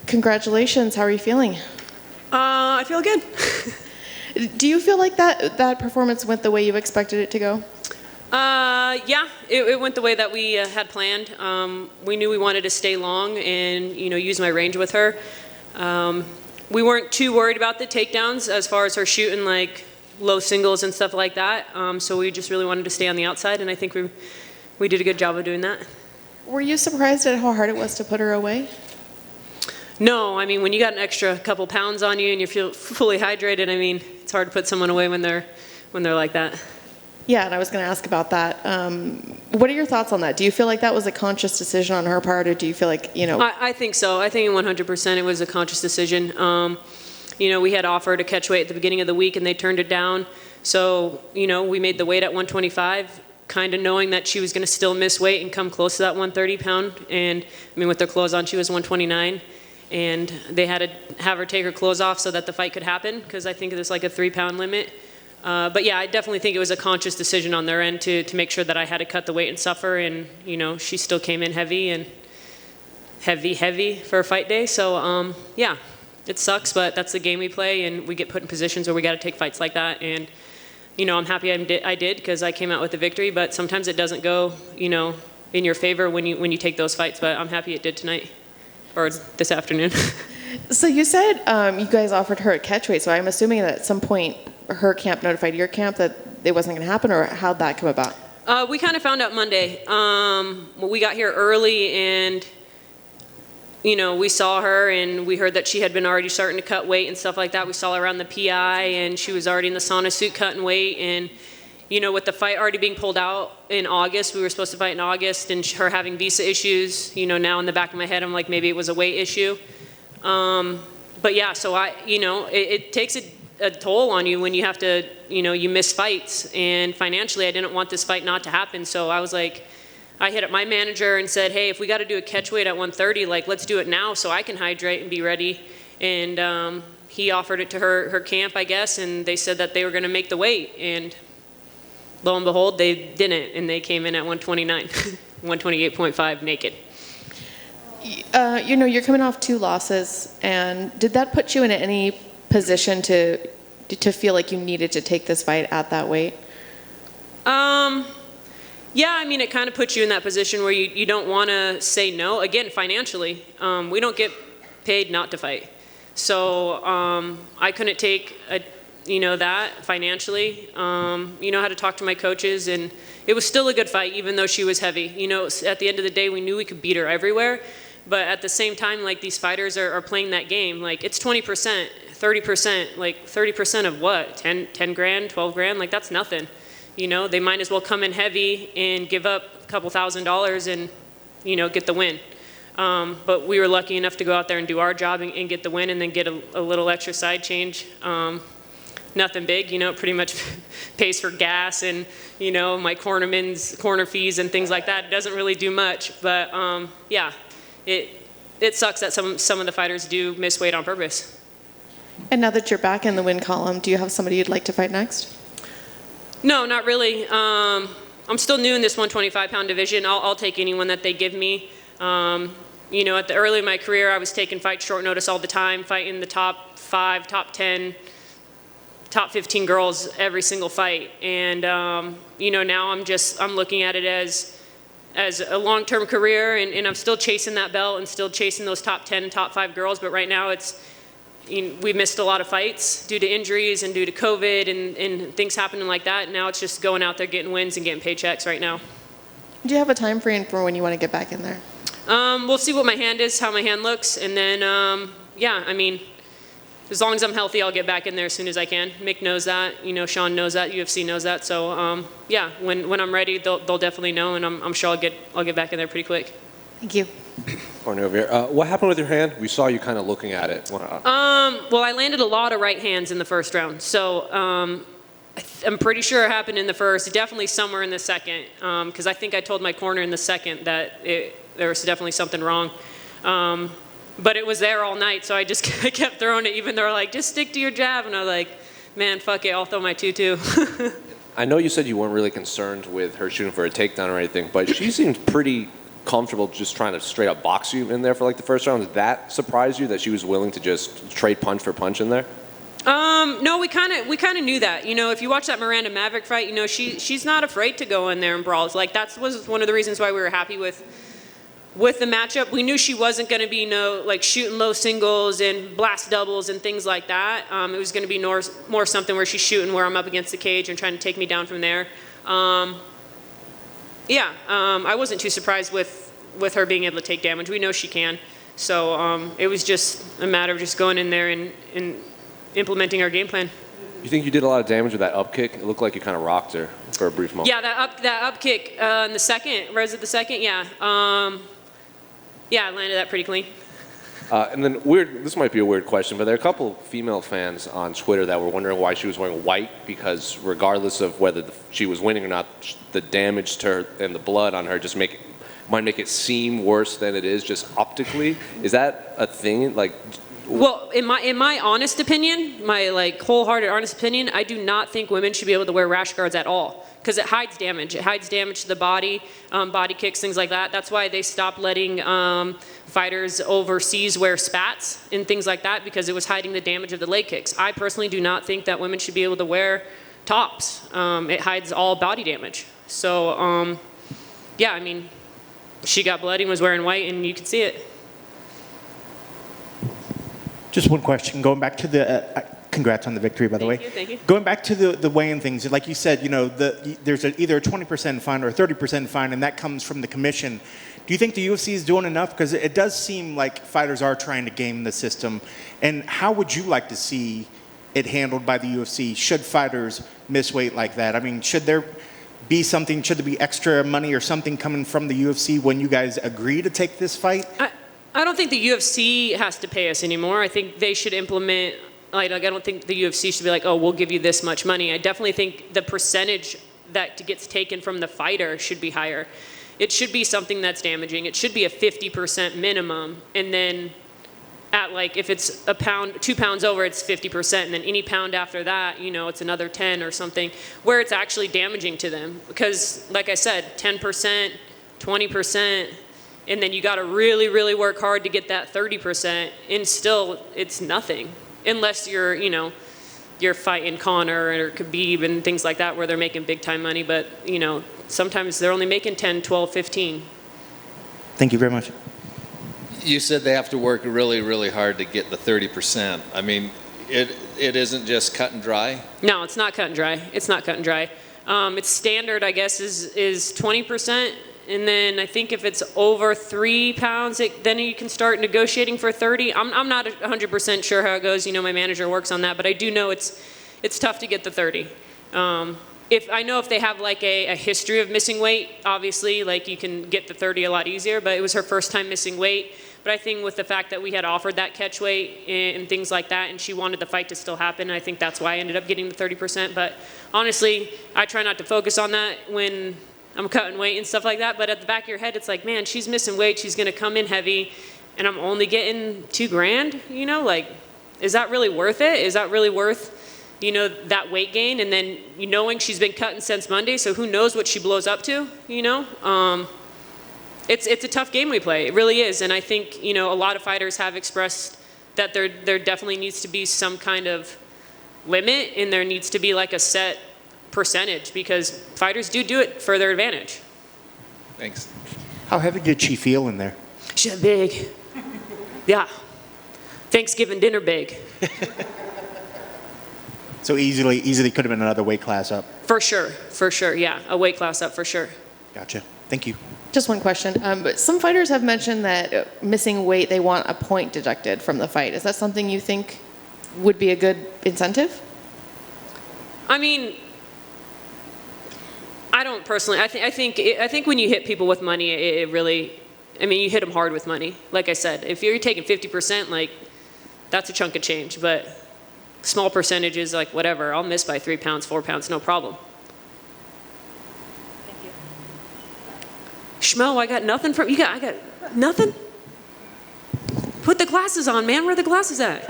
Congratulations. How are you feeling? I feel good. Do you feel like that performance went the way you expected it to go? Yeah, it went the way that we had planned. We knew we wanted to stay long and, use my range with her. We weren't too worried about the takedowns as far as her shooting like low singles and stuff like that. So we just really wanted to stay on the outside, and I think we did a good job of doing that. Were you surprised at how hard it was to put her away? No, I mean, when you got an extra couple pounds on you and you feel fully hydrated, I mean, it's hard to put someone away when they're like that. Yeah, and I was going to ask about that. What are your thoughts on that? Do you feel like that was a conscious decision on her part, or do you feel like, I think so. I think 100% it was a conscious decision. We had offered a catch weight at the beginning of the week, and they turned it down. So, we made the weight at 125, kind of knowing that she was going to still miss weight and come close to that 130 pound. And, with her clothes on, she was 129. And they had to have her take her clothes off so that the fight could happen, because I think there's like a 3-pound limit. But yeah, I definitely think it was a conscious decision on their end to make sure that I had to cut the weight and suffer, and she still came in heavy and heavy for a fight day. So yeah, it sucks, but that's the game we play, and we get put in positions where we got to take fights like that. And I'm happy I did, because I came out with the victory. But sometimes it doesn't go in your favor when you take those fights. But I'm happy it did tonight, or this afternoon. So you said you guys offered her a catch weight, so I'm assuming that at some point her camp notified your camp that it wasn't going to happen, or how'd that come about? We kind of found out Monday. We got here early, and we saw her, and we heard that she had been already starting to cut weight and stuff like that. We saw her around the PI, and she was already in the sauna suit cutting weight. And with the fight already being pulled out in August, we were supposed to fight in August, and her having visa issues, now in the back of my head, I'm like, maybe it was a weight issue. But yeah, so it takes a toll on you when you have to, you miss fights. And financially, I didn't want this fight not to happen. So I was like, I hit up my manager and said, hey, if we got to do a catch weight at 130, like, let's do it now so I can hydrate and be ready. And he offered it to her camp, I guess, and they said that they were going to make the weight. And lo and behold, they didn't, and they came in at 129, 128.5 naked. You're coming off 2 losses, and did that put you in any position to feel like you needed to take this fight at that weight? Yeah, it kind of puts you in that position where you don't want to say no. Again, financially, we don't get paid not to fight. So I couldn't take that financially. Had to talk to my coaches, and it was still a good fight, even though she was heavy. At the end of the day, we knew we could beat her everywhere. But at the same time, like, these fighters are playing that game. Like, it's 20%, 30%, like 30% of what? 10 grand, 12 grand? Like, that's nothing. They might as well come in heavy and give up a couple $1,000s and, get the win. But we were lucky enough to go out there and do our job and get the win, and then get a little extra side change. Nothing big, pretty much pays for gas and, my corner fees and things like that. It doesn't really do much. But yeah. It sucks that some of the fighters do miss weight on purpose. And now that you're back in the win column, do you have somebody you'd like to fight next? No, not really. I'm still new in this 125-pound division. I'll take anyone that they give me. At the early of my career, I was taking fights short notice all the time, fighting the top 5, top 10, top 15 girls every single fight. And now I'm looking at it as a long-term career, and I'm still chasing that belt and still chasing those top 10, top 5 girls. But right now we missed a lot of fights due to injuries and due to COVID and things happening like that. Now it's just going out there, getting wins and getting paychecks right now. Do you have a time frame for when you want to get back in there? We'll see what my hand is, how my hand looks. And then, as long as I'm healthy, I'll get back in there as soon as I can. Mick knows that, Sean knows that, UFC knows that. So yeah, when I'm ready, they'll definitely know, and I'm sure I'll get back in there pretty quick. Thank you. Cortney over here. What happened with your hand? We saw you kind of looking at it. Well, I landed a lot of right hands in the first round. So I'm pretty sure it happened in the first, definitely somewhere in the second, because I think I told my corner in the second that there was definitely something wrong. But it was there all night, so I just kept throwing it, even though they're like, just stick to your jab. And I was like, man, fuck it, I'll throw my 2-2. I know you said you weren't really concerned with her shooting for a takedown or anything, but she seemed pretty comfortable just trying to straight up box you in there for like the first round. Did that surprise you that she was willing to just trade punch for punch in there? No, we kind of knew that. You know, if you watch that Miranda Maverick fight, you know, she's not afraid to go in there and brawl. Like that was one of the reasons why we were happy with the matchup. We knew she wasn't going to be like shooting low singles and blast doubles and things like that. It was going to be more something where she's shooting where I'm up against the cage and trying to take me down from there. I wasn't too surprised with her being able to take damage. We know she can. So it was just a matter of just going in there and implementing our game plan. You think you did a lot of damage with that up kick? It looked like you kind of rocked her for a brief moment. Yeah, that up kick in the second, right at the second, yeah. I landed that pretty clean. And then this might be a weird question, but there are a couple of female fans on Twitter that were wondering why she was wearing white, because regardless of whether she was winning or not, the damage to her and the blood on her just might make it seem worse than it is just optically. Is that a thing? Like, well, in my honest opinion, my like wholehearted honest opinion, I do not think women should be able to wear rash guards at all, because it hides damage. It hides damage to the body, body kicks, things like that. That's why they stopped letting fighters overseas wear spats and things like that, because it was hiding the damage of the leg kicks. I personally do not think that women should be able to wear tops. It hides all body damage. So, I mean, she got bloody and was wearing white, and you could see it. Just one question. Going back to the congrats on the victory, by the way. Thank you. Going back to the weigh-in things, like you said, you know, there's either a 20% fine or a 30% fine, and that comes from the commission. Do you think the UFC is doing enough? Because it does seem like fighters are trying to game the system. And how would you like to see it handled by the UFC? Should fighters miss weight like that? I mean, should there be extra money or something coming from the UFC when you guys agree to take this fight? I don't think the UFC has to pay us anymore. I think they should implement, like I don't think the UFC should be like, oh, we'll give you this much money. I definitely think the percentage that gets taken from the fighter should be higher. It should be something that's damaging. It should be a 50% minimum. And then at like, if it's a pound, 2 pounds over, it's 50%. And then any pound after that, you know, it's another 10 or something, where it's actually damaging to them. Because like I said, 10%, 20%, and then you got to really, really work hard to get that 30%, and still it's nothing, unless you're fighting Conor or Khabib and things like that where they're making big time money. But you know, sometimes they're only making 10, 12, 15. Thank you very much. You said they have to work really, really hard to get the 30%. I mean, it isn't just cut and dry. No, it's not cut and dry. It's not cut and dry. It's standard, I guess, is 20%. And then I think if it's over 3 pounds, then you can start negotiating for 30. I'm not 100% sure how it goes. You know, my manager works on that, but I do know it's tough to get the 30. If they have like a history of missing weight, obviously, like you can get the 30 a lot easier. But it was her first time missing weight. But I think with the fact that we had offered that catch weight and things like that, and she wanted the fight to still happen, I think that's why I ended up getting the 30%. But honestly, I try not to focus on that when I'm cutting weight and stuff like that, but at the back of your head, it's like, man, she's missing weight, she's gonna come in heavy, and I'm only getting $2,000, you know, like, is that really worth it? Is that really worth, you know, that weight gain? And then knowing she's been cutting since Monday, so who knows what she blows up to, you know? It's a tough game we play, it really is, and I think, you know, a lot of fighters have expressed that there definitely needs to be some kind of limit, and there needs to be like a set percentage, because fighters do it for their advantage. Thanks. How heavy did she feel in there? She's big. Yeah. Thanksgiving dinner big. So easily could have been another weight class up. For sure, yeah. A weight class up, for sure. Gotcha. Thank you. Just one question. But some fighters have mentioned that missing weight, they want a point deducted from the fight. Is that something you think would be a good incentive? I mean, I don't personally. I think when you hit people with money, it really, I mean, you hit them hard with money. Like I said, if you're taking 50%, like, that's a chunk of change. But small percentages, like whatever, I'll miss by 3 pounds, 4 pounds, no problem. Thank you. Schmo, I got nothing from you. I got nothing. Put the glasses on, man. Where are the glasses at?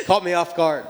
Caught me off guard.